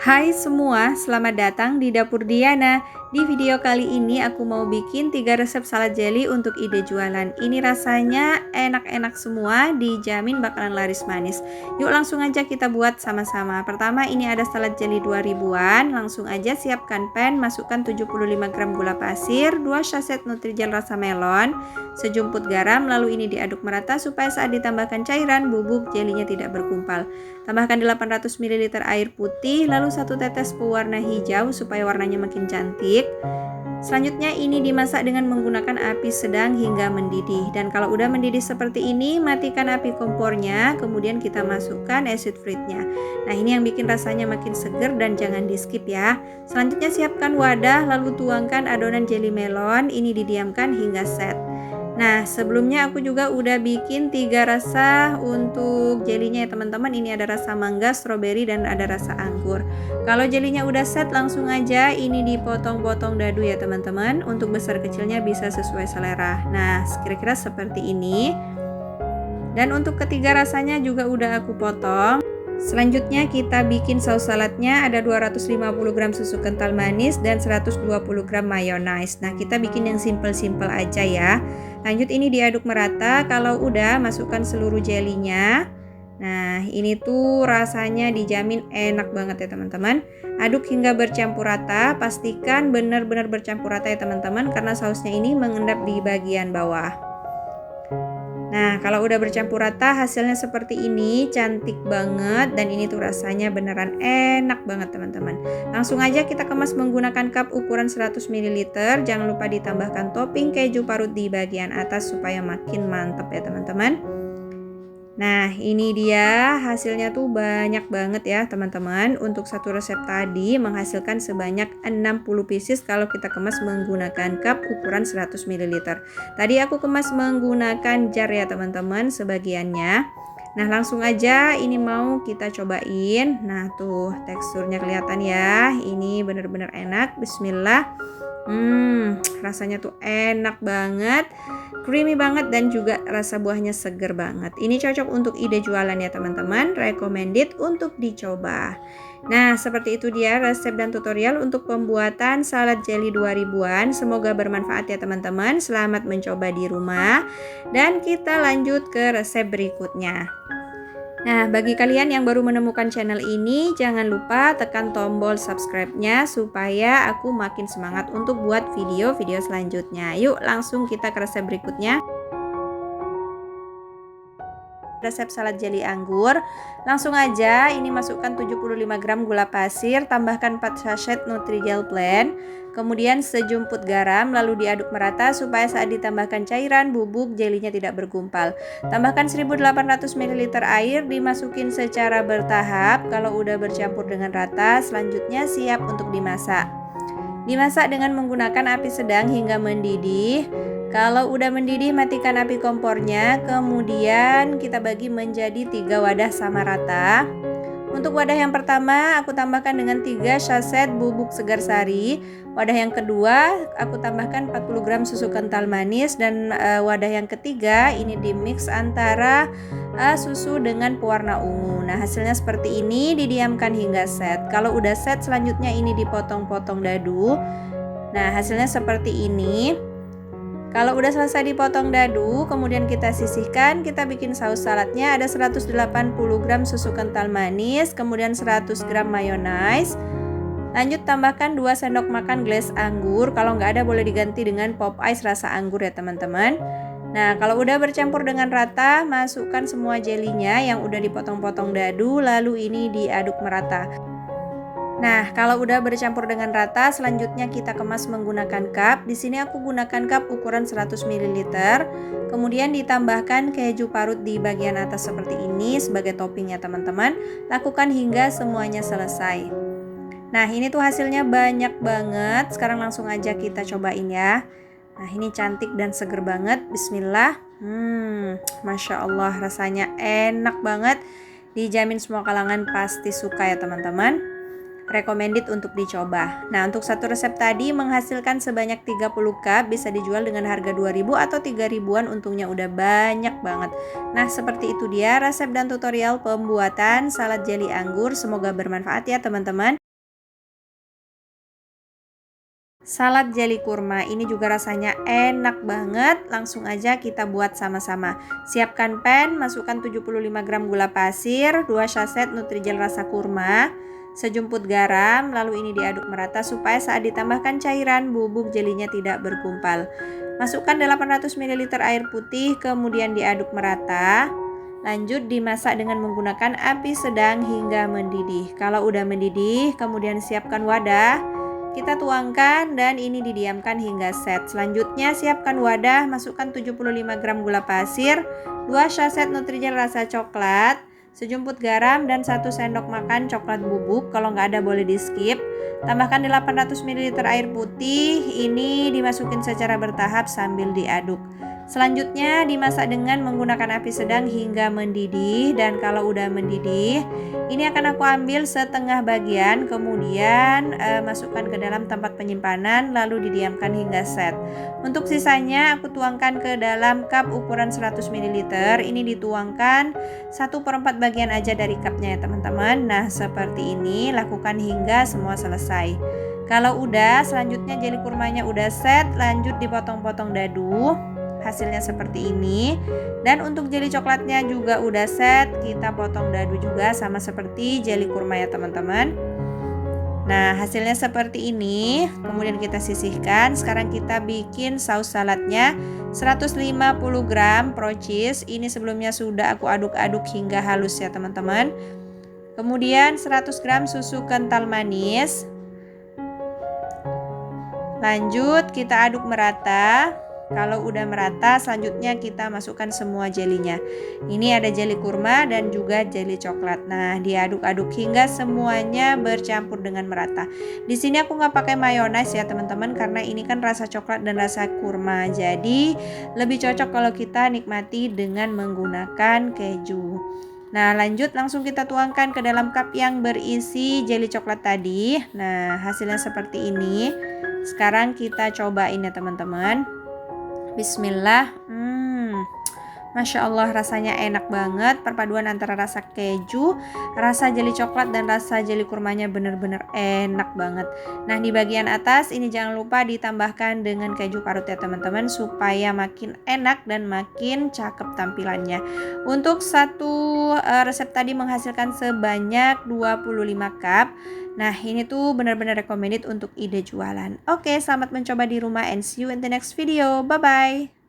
Hai semua, selamat datang di Dapur Diana. Di video kali ini aku mau bikin 3 resep salad jelly untuk ide jualan. Ini rasanya enak-enak semua, dijamin bakalan laris manis. Yuk langsung aja kita buat sama-sama. Pertama ini ada salad jelly 2000-an. Langsung aja siapkan pan, masukkan 75 gram gula pasir, 2 saset Nutrijel rasa melon, sejumput garam, lalu ini diaduk merata supaya saat ditambahkan cairan bubuk jelinya tidak bergumpal. Tambahkan 800 ml air putih, lalu 1 tetes pewarna hijau supaya warnanya makin cantik. Selanjutnya ini dimasak dengan menggunakan api sedang hingga mendidih. Dan kalau udah mendidih seperti ini, matikan api kompornya, kemudian kita masukkan acid fruitnya. Nah ini yang bikin rasanya makin seger dan jangan di skip ya. Selanjutnya siapkan wadah, lalu tuangkan adonan jelly melon, ini didiamkan hingga set. Nah sebelumnya aku juga udah bikin 3 rasa untuk jelinya ya teman-teman. Ini ada rasa mangga, stroberi, dan ada rasa anggur. Kalau jelinya udah set langsung aja ini dipotong-potong dadu ya teman-teman. Untuk besar kecilnya bisa sesuai selera. Nah kira-kira seperti ini. Dan untuk ketiga rasanya juga udah aku potong. Selanjutnya kita bikin saus saladnya. Ada 250 gram susu kental manis dan 120 gram mayonaise. Nah kita bikin yang simple-simple aja ya. Lanjut ini diaduk merata. Kalau udah masukkan seluruh jelinya. Nah ini tuh rasanya dijamin enak banget ya teman-teman. Aduk hingga bercampur rata. Pastikan benar-benar bercampur rata ya teman-teman, karena sausnya ini mengendap di bagian bawah. Nah kalau udah bercampur rata hasilnya seperti ini, cantik banget. Dan ini tuh rasanya beneran enak banget teman-teman. Langsung aja kita kemas menggunakan cup ukuran 100 ml. Jangan lupa ditambahkan topping keju parut di bagian atas supaya makin mantep ya teman-teman. Nah ini dia hasilnya tuh banyak banget ya teman-teman. Untuk satu resep tadi menghasilkan sebanyak 60 pieces kalau kita kemas menggunakan cup ukuran 100 ml. Tadi aku kemas menggunakan jar ya teman-teman sebagiannya. Nah langsung aja ini mau kita cobain. Nah tuh teksturnya kelihatan ya. Ini bener-bener enak. Bismillah. Rasanya tuh enak banget, creamy banget, dan juga rasa buahnya seger banget. Ini cocok untuk ide jualan ya teman-teman, recommended untuk dicoba. Nah seperti itu dia resep dan tutorial untuk pembuatan salad jelly 2000-an. Semoga bermanfaat ya teman-teman. Selamat mencoba di rumah. Dan kita lanjut ke resep berikutnya. Nah, bagi kalian yang baru menemukan channel ini, jangan lupa tekan tombol subscribe-nya supaya aku makin semangat untuk buat video-video selanjutnya. Yuk, langsung kita ke resep berikutnya. Resep salad jelly anggur. Langsung aja ini masukkan 75 gram gula pasir, tambahkan 4 sachet Nutrijel plain, kemudian sejumput garam, lalu diaduk merata supaya saat ditambahkan cairan bubuk jelinya tidak bergumpal. Tambahkan 1800 ml air, dimasukin secara bertahap. Kalau udah bercampur dengan rata, selanjutnya siap untuk dimasak. Dimasak dengan menggunakan api sedang hingga mendidih. Kalau udah mendidih matikan api kompornya, kemudian kita bagi menjadi 3 wadah sama rata. Untuk wadah yang pertama aku tambahkan dengan 3 saset bubuk segar sari. Wadah yang kedua aku tambahkan 40 gram susu kental manis. Dan wadah yang ketiga ini dimix antara susu dengan pewarna ungu. Nah hasilnya seperti ini, didiamkan hingga set. Kalau udah set selanjutnya ini dipotong-potong dadu. Nah hasilnya seperti ini. Kalau udah selesai dipotong dadu, kemudian kita sisihkan, kita bikin saus saladnya. Ada 180 gram susu kental manis, kemudian 100 gram mayonaise. Lanjut tambahkan 2 sendok makan glaze anggur. Kalau nggak ada boleh diganti dengan pop ice rasa anggur ya teman-teman. Nah kalau udah bercampur dengan rata, masukkan semua jelinya yang udah dipotong-potong dadu, lalu ini diaduk merata. Nah, kalau udah bercampur dengan rata, selanjutnya kita kemas menggunakan cup. Di sini aku gunakan cup ukuran 100 ml. Kemudian ditambahkan keju parut di bagian atas seperti ini sebagai toppingnya teman-teman. Lakukan hingga semuanya selesai. Nah, ini tuh hasilnya banyak banget. Sekarang langsung aja kita cobain ya. Nah, ini cantik dan seger banget. Bismillah. Masya Allah, rasanya enak banget. Dijamin semua kalangan pasti suka ya teman-teman. Recommended untuk dicoba. Nah untuk satu resep tadi menghasilkan sebanyak 30 cup, bisa dijual dengan harga 2000 atau 3000-an, untungnya udah banyak banget. Nah seperti itu dia resep dan tutorial pembuatan salad jelly anggur. Semoga bermanfaat ya teman-teman. Salad jeli kurma, ini juga rasanya enak banget. Langsung aja kita buat sama-sama. Siapkan pan, masukkan 75 gram gula pasir, 2 saset Nutrijel rasa kurma, sejumput garam, lalu ini diaduk merata supaya saat ditambahkan cairan bubuk jelinya tidak bergumpal. Masukkan 800 ml air putih, kemudian diaduk merata. Lanjut dimasak dengan menggunakan api sedang hingga mendidih. Kalau udah mendidih, kemudian siapkan wadah. Kita tuangkan dan ini didiamkan hingga set. Selanjutnya siapkan wadah, masukkan 75 gram gula pasir, 2 saset Nutrijel rasa coklat, sejumput garam dan 1 sendok makan coklat bubuk. Kalau nggak ada boleh di skip. Tambahkan 800 ml air putih, ini dimasukin secara bertahap sambil diaduk. Selanjutnya dimasak dengan menggunakan api sedang hingga mendidih, dan kalau udah mendidih ini akan aku ambil setengah bagian, kemudian masukkan ke dalam tempat penyimpanan lalu didiamkan hingga set. Untuk sisanya aku tuangkan ke dalam cup ukuran 100 ml. Ini dituangkan 1/4 bagian aja dari cupnya ya teman-teman. Nah seperti ini, lakukan hingga semua selesai. Kalau udah, selanjutnya jeli kurmanya udah set, lanjut dipotong-potong dadu. Hasilnya seperti ini. Dan untuk jeli coklatnya juga udah set, kita potong dadu juga sama seperti jeli kurma ya teman-teman. Nah hasilnya seperti ini, kemudian kita sisihkan. Sekarang kita bikin saus saladnya. 150 gram pro cheese, ini sebelumnya sudah aku aduk-aduk hingga halus ya teman-teman. Kemudian 100 gram susu kental manis. Lanjut kita aduk merata. Kalau udah merata, selanjutnya kita masukkan semua jelinya. Ini ada jeli kurma dan juga jeli coklat. Nah, diaduk-aduk hingga semuanya bercampur dengan merata. Di sini aku nggak pakai mayones ya teman-teman, karena ini kan rasa coklat dan rasa kurma. Jadi lebih cocok kalau kita nikmati dengan menggunakan keju. Nah, lanjut langsung kita tuangkan ke dalam cup yang berisi jeli coklat tadi. Nah, hasilnya seperti ini. Sekarang kita cobain ya teman-teman. Bismillah. Masya Allah, rasanya enak banget. Perpaduan antara rasa keju, rasa jeli coklat dan rasa jeli kurmanya bener-bener enak banget. Nah di bagian atas ini jangan lupa ditambahkan dengan keju parut ya teman-teman, supaya makin enak dan makin cakep tampilannya. Untuk satu resep tadi menghasilkan sebanyak 25 cup. Nah ini tuh benar-benar recommended untuk ide jualan. Oke, selamat mencoba di rumah and see you in the next video. Bye bye.